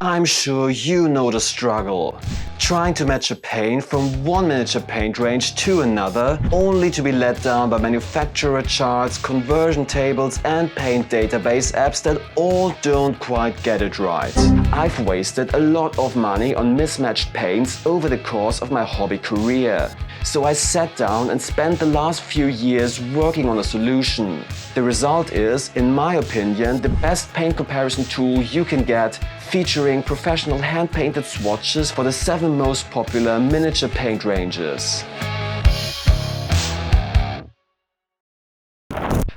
I'm sure you know the struggle. Trying to match a paint from one miniature paint range to another, only to be let down by manufacturer charts, conversion tables and paint database apps that all don't quite get it right. I've wasted a lot of money on mismatched paints over the course of my hobby career. So I sat down and spent the last few years working on a solution. The result is, in my opinion, the best paint comparison tool you can get, featuring professional hand-painted swatches for the 7 most popular miniature paint ranges.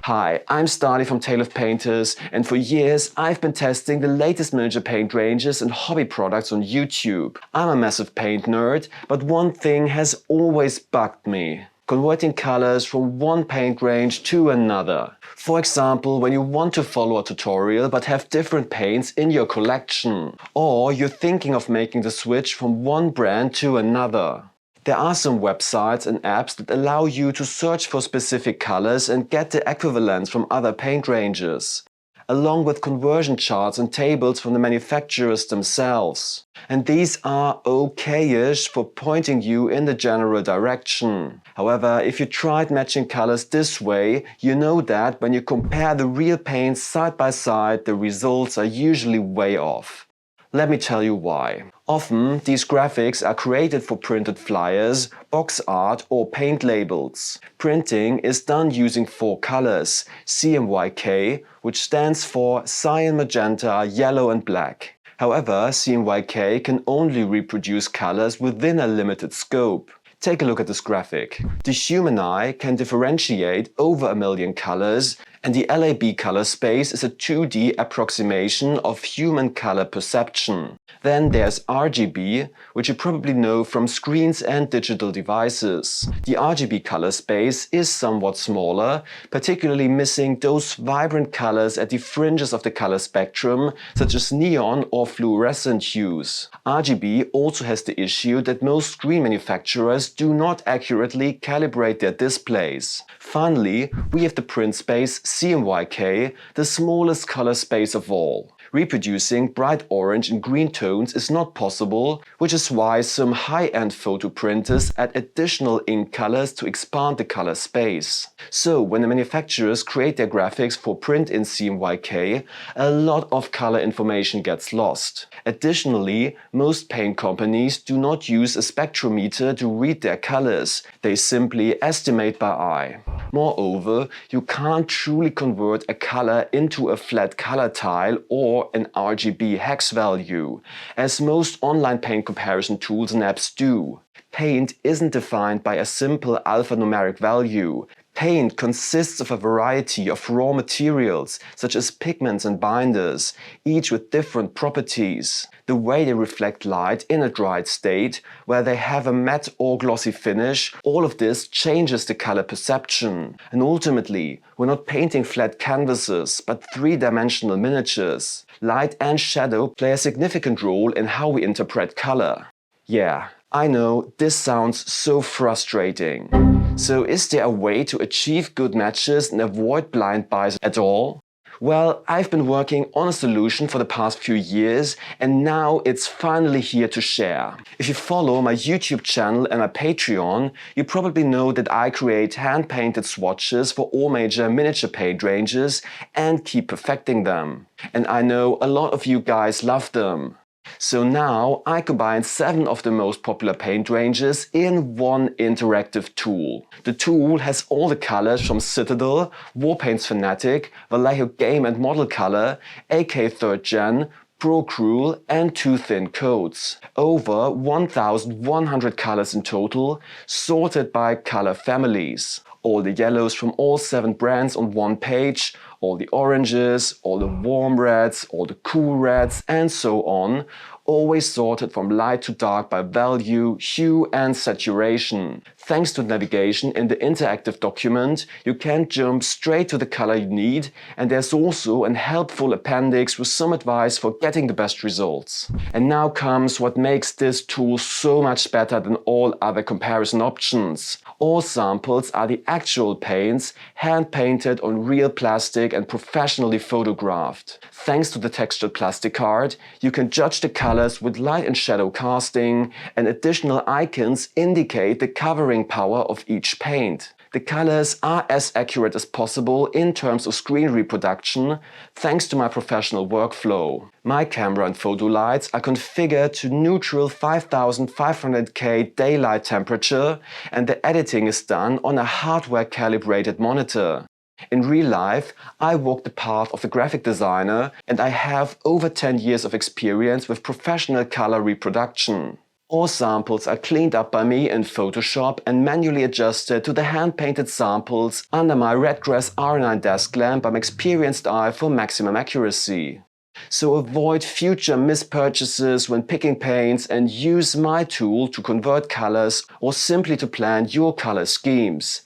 Hi, I'm Stahly from Tale of Painters, and for years I've been testing the latest miniature paint ranges and hobby products on YouTube. I'm a massive paint nerd, but one thing has always bugged me: converting colors from one paint range to another. For example, when you want to follow a tutorial but have different paints in your collection. Or you're thinking of making the switch from one brand to another. There are some websites and apps that allow you to search for specific colors and get the equivalents from other paint ranges, along with conversion charts and tables from the manufacturers themselves. And these are okay-ish for pointing you in the general direction. However, if you tried matching colors this way, you know that when you compare the real paints side by side, the results are usually way off. Let me tell you why. Often, these graphics are created for printed flyers, box art or paint labels. Printing is done using 4 colors, CMYK, which stands for cyan, magenta, yellow and black. However, CMYK can only reproduce colors within a limited scope. Take a look at this graphic. The human eye can differentiate over 1 million colors, and the LAB color space is a 2D approximation of human color perception. Then there's RGB, which you probably know from screens and digital devices. The RGB color space is somewhat smaller, particularly missing those vibrant colors at the fringes of the color spectrum, such as neon or fluorescent hues. RGB also has the issue that most screen manufacturers do not accurately calibrate their displays. Finally, we have the print space CMYK, the smallest color space of all. Reproducing bright orange and green tones is not possible, which is why some high-end photo printers add additional ink colors to expand the color space. So when the manufacturers create their graphics for print in CMYK, a lot of color information gets lost. Additionally, most paint companies do not use a spectrometer to read their colors. They simply estimate by eye. Moreover, you can't truly convert a color into a flat color tile or an RGB hex value, as most online paint comparison tools and apps do. Paint isn't defined by a simple alphanumeric value. Paint consists of a variety of raw materials, such as pigments and binders, each with different properties. The way they reflect light in a dried state, where they have a matte or glossy finish, all of this changes the color perception. And ultimately, we're not painting flat canvases, but 3-dimensional miniatures. Light and shadow play a significant role in how we interpret color. Yeah, I know this sounds so frustrating. So is there a way to achieve good matches and avoid blind buys at all? Well, I've been working on a solution for the past few years, and now it's finally here to share. If you follow my YouTube channel and my Patreon, you probably know that I create hand-painted swatches for all major miniature paint ranges and keep perfecting them. And I know a lot of you guys love them. So now I combine 7 of the most popular paint ranges in one interactive tool. The tool has all the colors from Citadel, Warpaint's Fanatic, Vallejo Game and Model Color, AK 3rd Gen, Pro Cruel and 2 thin coats. Over 1,100 colors in total, sorted by color families. All the yellows from all 7 brands on one page, all the oranges, all the warm reds, all the cool reds and so on, always sorted from light to dark by value, hue and saturation. Thanks to navigation in the interactive document, you can jump straight to the color you need, and there's also an helpful appendix with some advice for getting the best results. And now comes what makes this tool so much better than all other comparison options. All samples are the actual paints, hand-painted on real plastic and professionally photographed. Thanks to the textured plastic card, you can judge the colors with light and shadow casting, and additional icons indicate the covering power of each paint. The colors are as accurate as possible in terms of screen reproduction, thanks to my professional workflow. My camera and photo lights are configured to neutral 5500K daylight temperature, and the editing is done on a hardware-calibrated monitor. In real life, I walk the path of a graphic designer, and I have over 10 years of experience with professional color reproduction. All samples are cleaned up by me in Photoshop and manually adjusted to the hand-painted samples under my Redgrass R9 desk lamp by my experienced eye for maximum accuracy. So avoid future mispurchases when picking paints and use my tool to convert colors or simply to plan your color schemes.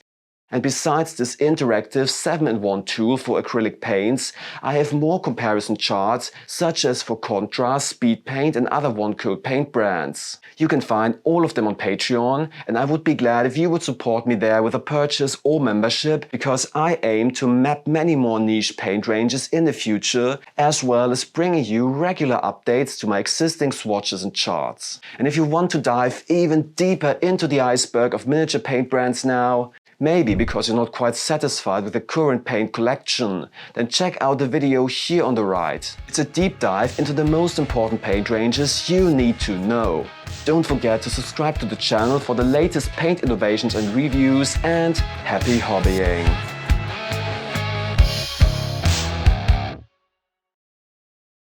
And besides this interactive 7-in-1 tool for acrylic paints, I have more comparison charts such as for contrast, speed paint and other one-coat paint brands. You can find all of them on Patreon, and I would be glad if you would support me there with a purchase or membership, because I aim to map many more niche paint ranges in the future, as well as bringing you regular updates to my existing swatches and charts. And if you want to dive even deeper into the iceberg of miniature paint brands now, maybe because you're not quite satisfied with the current paint collection, then check out the video here on the right. It's a deep dive into the most important paint ranges you need to know. Don't forget to subscribe to the channel for the latest paint innovations and reviews, and happy hobbying!